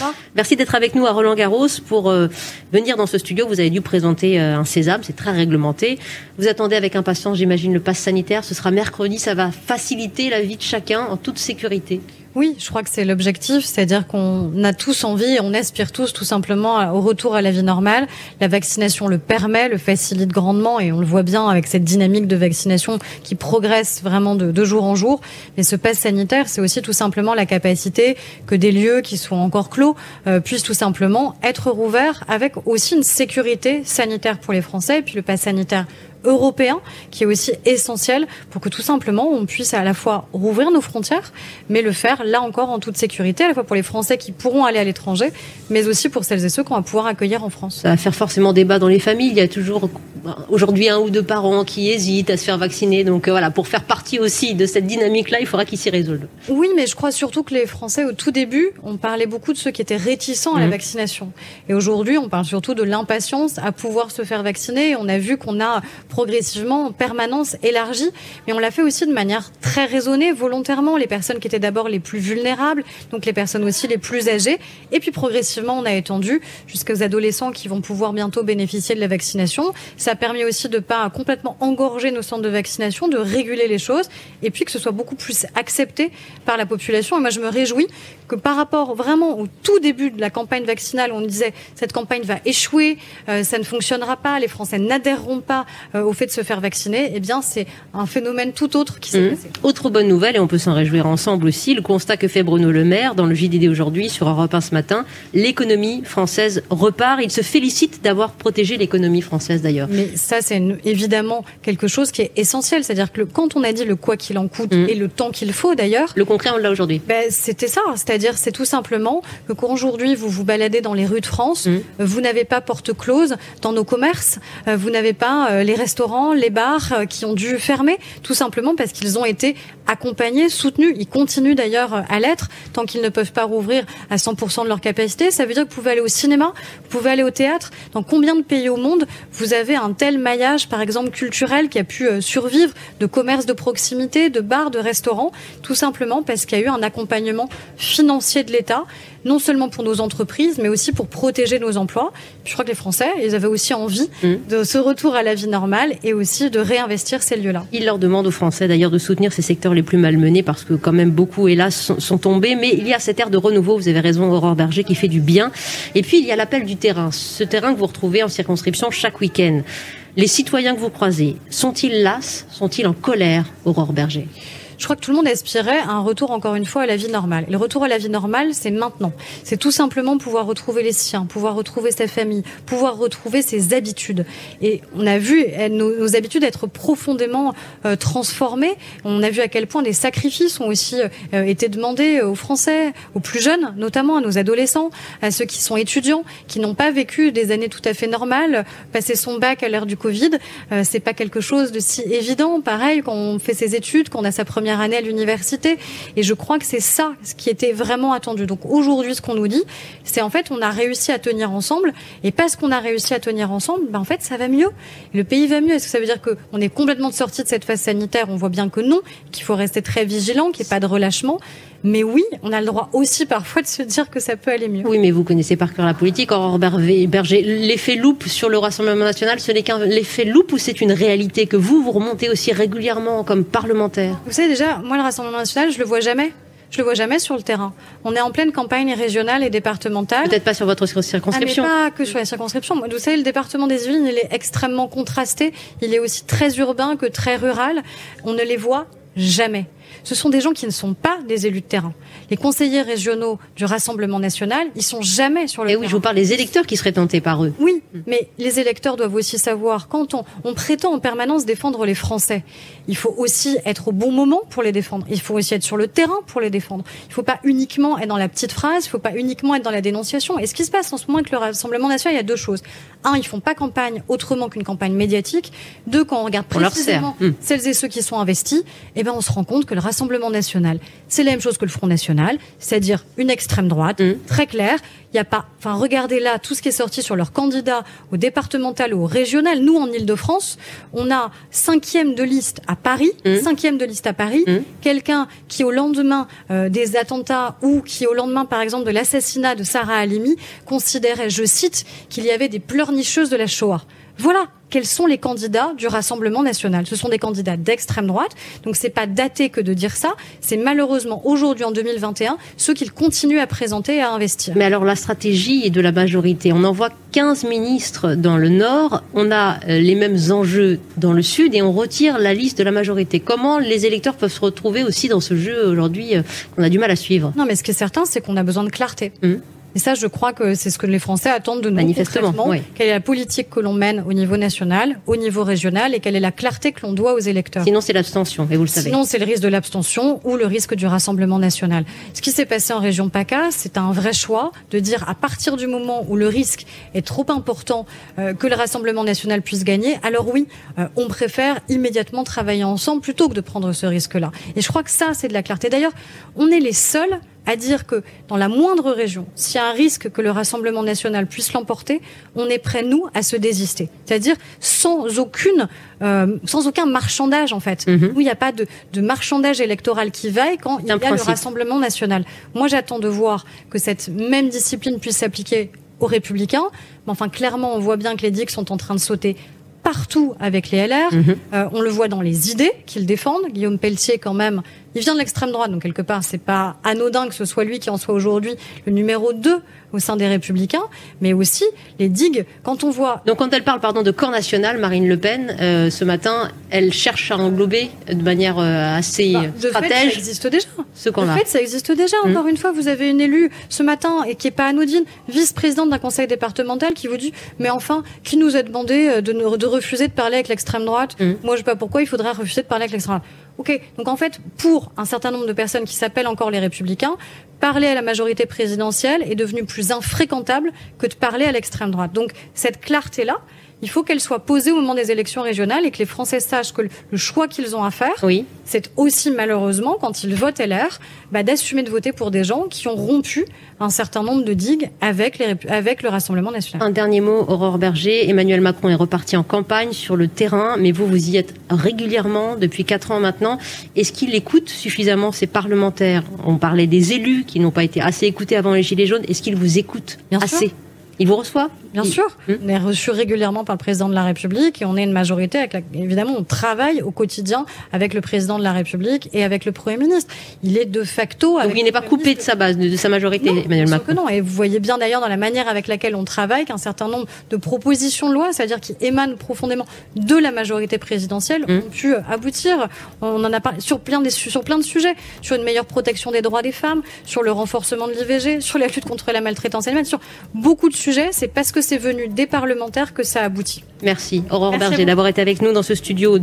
Bonsoir. Merci d'être avec nous à Roland-Garros. Pour venir dans ce studio, vous avez dû présenter un sésame, c'est très réglementé. Vous attendez avec impatience, j'imagine, le pass sanitaire. Ce sera mercredi, ça va faciliter la vie de chacun en toute sécurité. Oui, je crois que c'est l'objectif, c'est-à-dire qu'on a tous envie et on aspire tous tout simplement au retour à la vie normale. La vaccination le permet, le facilite grandement et on le voit bien avec cette dynamique de vaccination qui progresse vraiment de jour en jour. Mais ce pass sanitaire, c'est aussi tout simplement la capacité que des lieux qui sont encore clos puissent tout simplement être rouverts avec aussi une sécurité sanitaire pour les Français et puis le pass sanitaire européen qui est aussi essentiel pour que tout simplement on puisse à la fois rouvrir nos frontières mais le faire là encore en toute sécurité à la fois pour les Français qui pourront aller à l'étranger mais aussi pour celles et ceux qu'on va pouvoir accueillir en France. Ça va faire forcément débat dans les familles, il y a toujours aujourd'hui un ou deux parents qui hésitent à se faire vacciner donc voilà, pour faire partie aussi de cette dynamique-là, il faudra qu'ils s'y résolvent. Oui, mais je crois surtout que les Français au tout début, on parlait beaucoup de ceux qui étaient réticents à la vaccination et aujourd'hui on parle surtout de l'impatience à pouvoir se faire vacciner et on a vu qu'on a progressivement en permanence élargie, mais on l'a fait aussi de manière très raisonnée, volontairement, les personnes qui étaient d'abord les plus vulnérables, donc les personnes aussi les plus âgées, et puis progressivement on a étendu jusqu'aux adolescents qui vont pouvoir bientôt bénéficier de la vaccination. Ça a permis aussi de ne pas complètement engorger nos centres de vaccination, de réguler les choses, et puis que ce soit beaucoup plus accepté par la population. Et moi je me réjouis que par rapport vraiment au tout début de la campagne vaccinale, on disait cette campagne va échouer, ça ne fonctionnera pas, les Français n'adhéreront pas au fait de se faire vacciner, eh bien c'est un phénomène tout autre qui s'est passé. Autre bonne nouvelle, et on peut s'en réjouir ensemble aussi, le constat que fait Bruno Le Maire dans le JDD aujourd'hui sur Europe 1 ce matin, l'économie française repart. Il se félicite d'avoir protégé l'économie française d'ailleurs. Mais ça c'est évidemment quelque chose qui est essentiel, c'est-à-dire que quand on a dit le quoi qu'il en coûte et le temps qu'il faut d'ailleurs, le concret on l'a aujourd'hui. C'était ça, c'est-à-dire c'est tout simplement que qu'aujourd'hui vous vous baladez dans les rues de France, vous n'avez pas porte close dans nos commerces, vous n'avez pas les restaurants, les bars qui ont dû fermer, tout simplement parce qu'ils ont été accompagnés, soutenus. Ils continuent d'ailleurs à l'être, tant qu'ils ne peuvent pas rouvrir à 100% de leur capacité. Ça veut dire que vous pouvez aller au cinéma, vous pouvez aller au théâtre. Dans combien de pays au monde vous avez un tel maillage, par exemple culturel, qui a pu survivre, de commerces de proximité, de bars, de restaurants, tout simplement parce qu'il y a eu un accompagnement financier de l'État, non seulement pour nos entreprises, mais aussi pour protéger nos emplois. Je crois que les Français, ils avaient aussi envie de ce retour à la vie normale et aussi de réinvestir ces lieux-là. Il leur demande aux Français d'ailleurs de soutenir ces secteurs les plus malmenés parce que quand même beaucoup, hélas, sont tombés. Mais il y a cette ère de renouveau, vous avez raison Aurore Berger, qui fait du bien. Et puis il y a l'appel du terrain, ce terrain que vous retrouvez en circonscription chaque week-end. Les citoyens que vous croisez, sont-ils las, sont-ils en colère, Aurore Berger ? Je crois que tout le monde aspirait à un retour, encore une fois, à la vie normale. Et le retour à la vie normale, c'est maintenant. C'est tout simplement pouvoir retrouver les siens, pouvoir retrouver sa famille, pouvoir retrouver ses habitudes. Et on a vu nos habitudes être profondément transformées. On a vu à quel point des sacrifices ont aussi été demandés aux Français, aux plus jeunes, notamment à nos adolescents, à ceux qui sont étudiants, qui n'ont pas vécu des années tout à fait normales. Passer son bac à l'ère du Covid, c'est pas quelque chose de si évident. Pareil, quand on fait ses études, quand on a sa première année à l'université, et je crois que c'est ça ce qui était vraiment attendu. Donc aujourd'hui, ce qu'on nous dit, c'est en fait on a réussi à tenir ensemble, et parce qu'on a réussi à tenir ensemble, en fait ça va mieux. Et le pays va mieux. Est-ce que ça veut dire qu'on est complètement sorti de cette phase sanitaire? On voit bien que non, qu'il faut rester très vigilant, qu'il n'y ait pas de relâchement. Mais oui, on a le droit aussi parfois de se dire que ça peut aller mieux. Oui, mais vous connaissez par cœur la politique. Aurore Berger, l'effet loupe sur le Rassemblement national, ce n'est qu'un effet loupe ou c'est une réalité que vous remontez aussi régulièrement comme parlementaire? Vous savez déjà, moi le Rassemblement national, je le vois jamais. Je le vois jamais sur le terrain. On est en pleine campagne régionale et départementale. Peut-être pas sur votre circonscription. Mais pas que sur la circonscription. Vous savez, le département des Yvelines, il est extrêmement contrasté. Il est aussi très urbain que très rural. On ne les voit jamais. Ce sont des gens qui ne sont pas des élus de terrain. Les conseillers régionaux du Rassemblement national, ils sont jamais sur le terrain. Et oui, je vous parle des électeurs qui seraient tentés par eux. Oui, mais les électeurs doivent aussi savoir, quand on prétend en permanence défendre les Français, il faut aussi être au bon moment pour les défendre. Il faut aussi être sur le terrain pour les défendre. Il ne faut pas uniquement être dans la petite phrase, il ne faut pas uniquement être dans la dénonciation. Et ce qui se passe en ce moment avec le Rassemblement national, il y a deux choses. Un, ils font pas campagne autrement qu'une campagne médiatique. Deux, quand on regarde précisément celles et ceux qui sont investis, eh ben on se rend compte que le le Rassemblement national, c'est la même chose que le Front national, c'est-à-dire une extrême droite, très claire. Il y a pas, enfin, regardez là tout ce qui est sorti sur leurs candidats au départemental ou au régional. Nous, en Ile-de-France, on a 5e de liste à Paris, 5e de liste à Paris. Quelqu'un qui, au lendemain des attentats ou qui, au lendemain, par exemple, de l'assassinat de Sarah Halimi, considérait, je cite, qu'il y avait des pleurnicheuses de la Shoah. Voilà quels sont les candidats du Rassemblement national. Ce sont des candidats d'extrême droite, donc c'est pas daté que de dire ça, c'est malheureusement aujourd'hui en 2021 ceux qu'ils continuent à présenter et à investir. Mais alors la stratégie est de la majorité. On envoie 15 ministres dans le Nord, on a les mêmes enjeux dans le Sud et on retire la liste de la majorité. Comment les électeurs peuvent se retrouver aussi dans ce jeu aujourd'hui qu'on a du mal à suivre? Non, mais ce qui est certain, c'est qu'on a besoin de clarté. Et ça, je crois que c'est ce que les Français attendent de nous. Manifestement, oui. Quelle est la politique que l'on mène au niveau national, au niveau régional, et quelle est la clarté que l'on doit aux électeurs. Sinon, c'est l'abstention, et vous le savez. Sinon, c'est le risque de l'abstention ou le risque du Rassemblement national. Ce qui s'est passé en région PACA, c'est un vrai choix de dire à partir du moment où le risque est trop important que le Rassemblement national puisse gagner, alors oui, on préfère immédiatement travailler ensemble plutôt que de prendre ce risque-là. Et je crois que ça, c'est de la clarté. D'ailleurs, on est les seuls à dire que dans la moindre région, s'il y a un risque que le Rassemblement national puisse l'emporter, on est prêt, nous, à se désister. C'est-à-dire sans aucun marchandage, en fait. Où il n'y a pas de marchandage électoral qui vaille quand il y a le Rassemblement national. Moi, j'attends de voir que cette même discipline puisse s'appliquer aux Républicains. Mais enfin, clairement, on voit bien que les digues sont en train de sauter partout avec les LR. On le voit dans les idées qu'ils défendent. Guillaume Pelletier, quand même, il vient de l'extrême droite, donc quelque part, c'est pas anodin que ce soit lui qui en soit aujourd'hui le numéro 2 au sein des Républicains, mais aussi les digues, quand on voit... Donc quand elle parle de camp national, Marine Le Pen, ce matin, elle cherche à englober de manière assez stratège. Ça existe déjà. Ce camp-là. De fait, ça existe déjà. Encore une fois, vous avez une élue ce matin, et qui n'est pas anodine, vice-présidente d'un conseil départemental, qui vous dit, mais enfin, qui nous a demandé de refuser de parler avec l'extrême droite? Moi, je sais pas pourquoi il faudrait refuser de parler avec l'extrême droite. Ok, donc en fait, pour un certain nombre de personnes qui s'appellent encore les Républicains, parler à la majorité présidentielle est devenu plus infréquentable que de parler à l'extrême droite. Donc cette clarté-là, il faut qu'elle soit posée au moment des élections régionales et que les Français sachent que le choix qu'ils ont à faire, c'est aussi malheureusement, quand ils votent LR, d'assumer de voter pour des gens qui ont rompu un certain nombre de digues avec le Rassemblement national. Un dernier mot, Aurore Bergé. Emmanuel Macron est reparti en campagne sur le terrain, mais vous y êtes régulièrement depuis 4 ans maintenant. Est-ce qu'il écoute suffisamment ses parlementaires? On parlait des élus qui n'ont pas été assez écoutés avant les Gilets jaunes. Est-ce qu'il vous écoute assez? Il vous reçoit? Bien sûr. On est reçu régulièrement par le président de la République et on est une majorité évidemment, on travaille au quotidien avec le président de la République et avec le Premier ministre. Il est de facto... Donc il n'est pas coupé de sa base, de sa majorité, Emmanuel Macron. Que non. Et vous voyez bien d'ailleurs dans la manière avec laquelle on travaille qu'un certain nombre de propositions de loi, c'est-à-dire qui émanent profondément de la majorité présidentielle, ont pu aboutir. On en a parlé sur plein de sujets, sur une meilleure protection des droits des femmes, sur le renforcement de l'IVG, sur la lutte contre la maltraitance animale, sur beaucoup de sujets. C'est parce que c'est venu des parlementaires que ça aboutit. Merci Aurore Bergé d'avoir été avec nous dans ce studio.